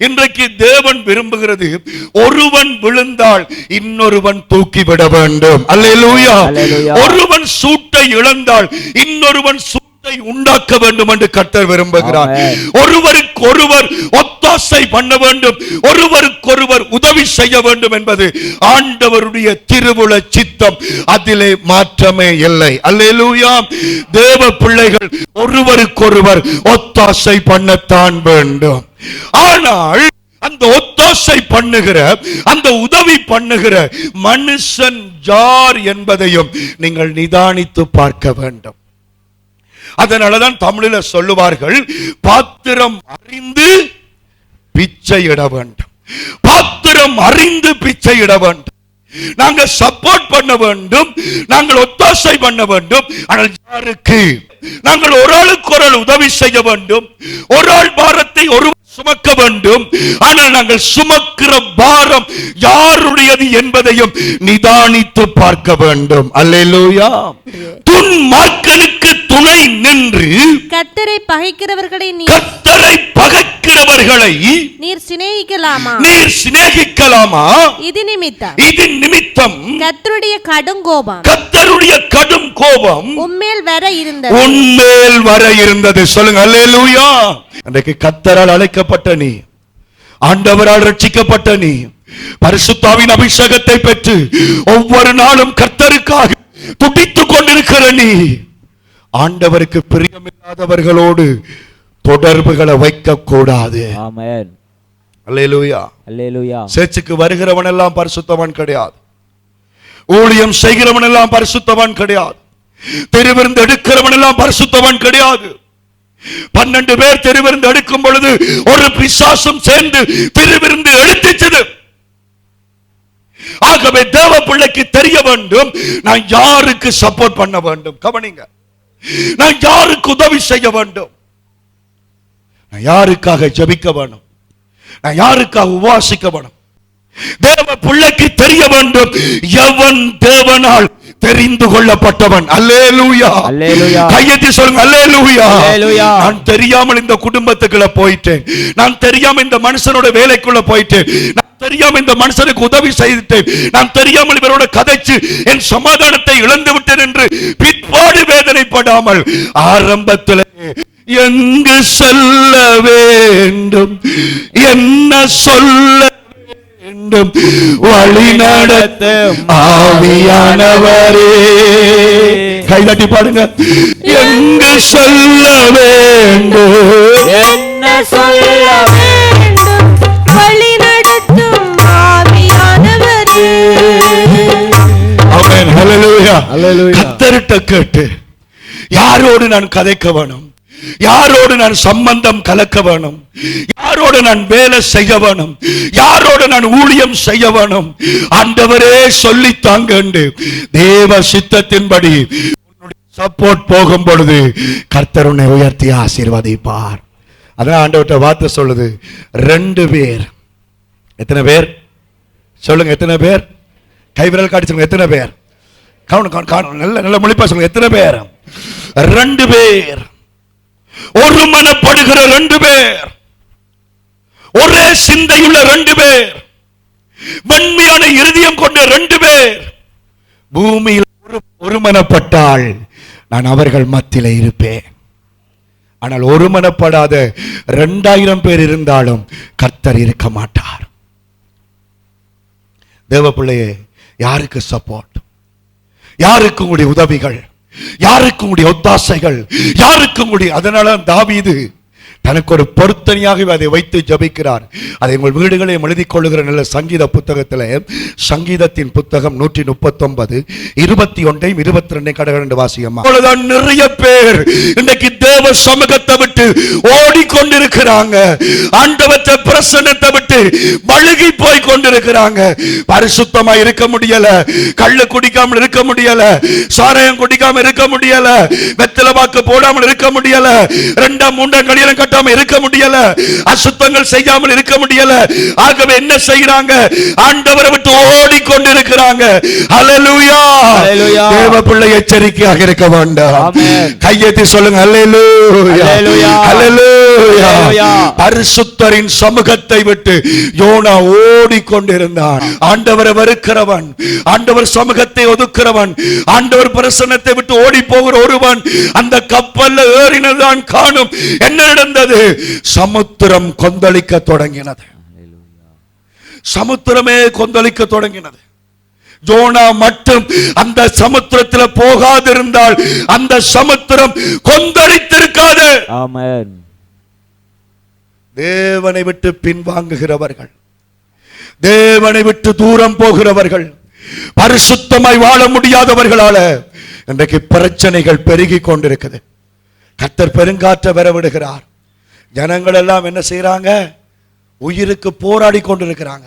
இன்றைக்கு தேவன் விரும்புகிறது, ஒருவன் விழுந்தால் இன்னொருவன் தூக்கிவிட வேண்டும். அல்லேலூயா. ஒருவன் சூட்டை இழந்தால் இன்னொருவன் உண்டாக்க வேண்டும் என்று கர்த்தர் விரும்புகிறார். ஒருவருக்கு ஒருவர் ஒத்தாசை பண்ண வேண்டும், ஒருவருக்கொருவர் உதவி செய்ய வேண்டும் என்பது ஆண்டவருடைய திருவுள சித்தம். அதிலே மாற்றமே இல்லை. அல்லேலூயா. தேவ பிள்ளைகள் ஒருவருக்கொருவர் ஒத்தாசை பண்ணத்தான் வேண்டும். ஆனால் அந்த ஒத்தாசை பண்ணுகிற, அந்த உதவி பண்ணுகிற மனுஷன் யார் என்பதையும் நீங்கள் நிதானித்து பார்க்க வேண்டும். அதனாலதான் தமிழில் சொல்லுவார்கள், பாத்திரம் அறிந்து பிச்சையிட வேண்டும். பாத்திரம் அறிந்து பிச்சையிட வேண்டும். நாங்கள் சப்போர்ட் பண்ண வேண்டும், நாங்கள் ஒத்தாசை பண்ண வேண்டும். ஆனால் யாருக்கு? நாங்கள் ஒரு ஆளுக்கு ஒரு ஆள் உதவி செய்ய வேண்டும். ஒரு ஆள் பாரத்தை ஒரு சுமக்க வேண்டும். ஆனால் நாங்கள் சுமக்கிற பாரம் யாருடையது என்பதையும் நிதானித்து பார்க்க வேண்டும். அல்லேலூயா. துன்மார்க்கனுக்கு துணை நின்று கர்த்தரை பகைக்கிறவர்களை நீர் சிநேகிக்கலாமா? இது நிமித்தம் கர்த்தருடைய கடும் கோபம் உம்மேல் வர இருந்தது. சொல்லுங்க அல்லேலூயா. அன்றைக்கு கர்த்தரால் அழைக்கப்பட்ட நீ, ஆண்டவரால் ரட்சிக்கப்பட்ட நீ, பரிசுத்தாவின் அபிஷேகத்தை பெற்று ஒவ்வொரு நாளும் கர்த்தருக்காக துடித்துக் கொண்டிருக்கிற நீ, ஆண்டவருக்கு பிரியமில்லாதவர்களோடு தொடர்புகளை வைக்க கூடாது. ஆமென். அல்லேலூயா. அல்லேலூயா. சேர்ச்சுக்கு வருகிறவன் எல்லாம் பரிசுத்தவான் கிடையாது. ஊழியம் செய்கிறவன் எல்லாம் பரிசுத்தவான் கிடையாது. தெருவிருந்து எடுக்கிறவன் எல்லாம் பரிசுத்தவான் கிடையாது. 12 பேர் தெருவிருந்து எடுக்கும் பொழுது ஒரு பிசாசும் சேர்ந்து தெருவிருந்து எடுத்துச்சது. ஆகவே தேவ பிள்ளைக்கு தெரிய வேண்டும், நான் யாருக்கு சப்போர்ட் பண்ண வேண்டும். கவனிங்க, நான் யாருக்கு உதவி செய்ய வேண்டும், நான் யாருக்காக ஜெபிக்க வேணும், நான் யாருக்காக உபவாசிக்க வேணும். தேவ பிள்ளைக்கு தெரிய வேண்டும், எவன் தேவனால் தெரிந்து கொள்ளப்பட்டவன். அல்லேலூயா. அல்லேலூயா. கையெத்தி சொல்லுங்க அல்லேலூயா. அல்லேலூயா. நான் தெரியாமல் இந்த குடும்பத்துக்குள்ள போயிட்டேன், நான் தெரியாமல் இந்த மனுஷனோட வேலைக்குள்ள போயிட்டேன், நான் தெரியாமல் இந்த மனுஷனுக்கு உதவி செய்துட்டேன், நான் தெரியாமல் இவரோட கதைச்சு என் சமாதானத்தை இழந்து விட்டேன் என்று பிற்பாடு வேதனைப்படாமல் ஆரம்பத்தில் எங்கு செல்ல வேண்டும், என்ன சொல்ல வேண்டும், வழி நடத்தும் ஆவியானவரே. கைதட்டி பாடுங்க. எங்கு சொல்ல வேண்டும், என்ன சொல்ல வேண்டும், வழி நடத்தும் ஆவியானவரே. ஆமென். ஹல்லேலூயா. ஹல்லேலூயா. கர்த்தர்ட்ட கேட்டு யாரோடு நான் கதைக்க வேணும், யாரோடு நான் சம்பந்தம் கலக்க வேணும், யாரோடு நான் வேலை செய்ய வேணும், யாரோடு நான் ஊழியம் செய்ய வேணும், ஆண்டவரே சொல்லி தாங்க. தேவ சித்தத்தின்படி சப்போர்ட் போகும் பொழுது கர்த்தர் உன்னை உயர்த்தி ஆசீர்வதிப்பார். அதான் ஆண்டவர்ட்ட வார்த்தை சொல்லுது, 2 பேர். எத்தனை பேர் சொல்லுங்க? எத்தனை பேர்? கைவிரல் காட்டி சொல்லுங்க. எத்தனை பேர்? நல்ல மொழிப்பா சொல்லுங்க. எத்தனை பேர்? 2 பேர். ஒரு மனப்படுகிற 2 பேர், ஒரே சிந்தையுள்ள 2 பேர், வன்மையான இருதயம் கொண்ட 2 பேர் பூமியில் ஒருமனப்பட்டால் நான் அவர்கள் மத்தியிலே இருப்பேன். ஆனால் ஒருமனப்படாத 2000 பேர் இருந்தாலும் கர்த்தர் இருக்க மாட்டார். தேவ பிள்ளையே, யாருக்கு சப்போர்ட், யாருக்கு உங்களுடைய உதவிகள், யாருக்கு உங்களுடைய ஒத்தாசைகள், யாருக்கு உங்களுடைய. அதனால தாவீது தனக்கு ஒரு பொருத்தனையாக அதை வைத்து ஜபிக்கிறார். அதை உங்கள் வீடுகளையும் எழுதிக் கொள்ளுகிற நல்ல சங்கீத புத்தகத்தில், சங்கீதத்தின் புத்தகம் 139 21 22 கடகண்டு வாசியம்மா. நிறைய பேர் இன்னைக்கு தேவ சமூகத்தை விட்டு ஓடிக்கொண்டிருக்கிறாங்க, ஆண்டவற்ற பிரசன்னத்தை விட்டு வழுகி போய் கொண்டிருக்கிறாங்க. பரிசுத்தமா இருக்க முடியல, கள்ளு குடிக்காமல் இருக்க முடியல, சாராயம் குடிக்காமல் இருக்க முடியல, வெத்தலை வாக்கு போடாமல் இருக்க முடியல, 2 3 கல்யாணம் கட்டாம இருக்க முடியல, அசுத்தங்கள் செய்யாமல் இருக்க முடியல. ஆகவே என்ன செய்யறாங்க? ஆண்டவரை விட்டு ஓடிக்கொண்டிருக்கிறாங்க. ஹல்லேலூயா. தேவ பிள்ளை எச்சரிக்கையாக இருக்க வேண்டாம். கையெத்தி சொல்லுங்க ஹல்லேலூயா. ஹல்லேலூயா. பரிசுத்தரின் சமூகத்தை விட்டு யோனா ஓடிக்கொண்டிருந்தான். ஆண்டவரை வெறுக்கிறவன், ஆண்டவர் சமூகத்தை ஒதுக்கிறவன், ஆண்டவர் பிரசன்னத்தை விட்டு ஓடி போகிற ஒருவன் அந்த கப்பல்ல ஏறினதான் காணும். என்ன நடந்தது? சமுத்திரம் கொந்தளிக்க தொடங்கினது. சமுத்திரமே கொந்தளிக்க தொடங்கினது. யோனா மட்டும் அந்த சமுத்திரத்தில் போகாதிருந்தால் அந்த சமுத்திரம் கொந்தளித்திருக்காது. ஆமென். தேவனை விட்டு பின்வாங்குகிறவர்கள், தேவனை விட்டு தூரம் போகிறவர்கள், பரிசுத்தமாய் வாழ முடியாதவர்களால இன்றைக்கு பிரச்சனைகள் பெருகி கொண்டிருக்குது. கர்த்தர் பெருங்காற்றை வரவிடுகிறார். ஜனங்கள் எல்லாம் என்ன செய்யறாங்க? உயிருக்கு போராடி கொண்டிருக்கிறாங்க.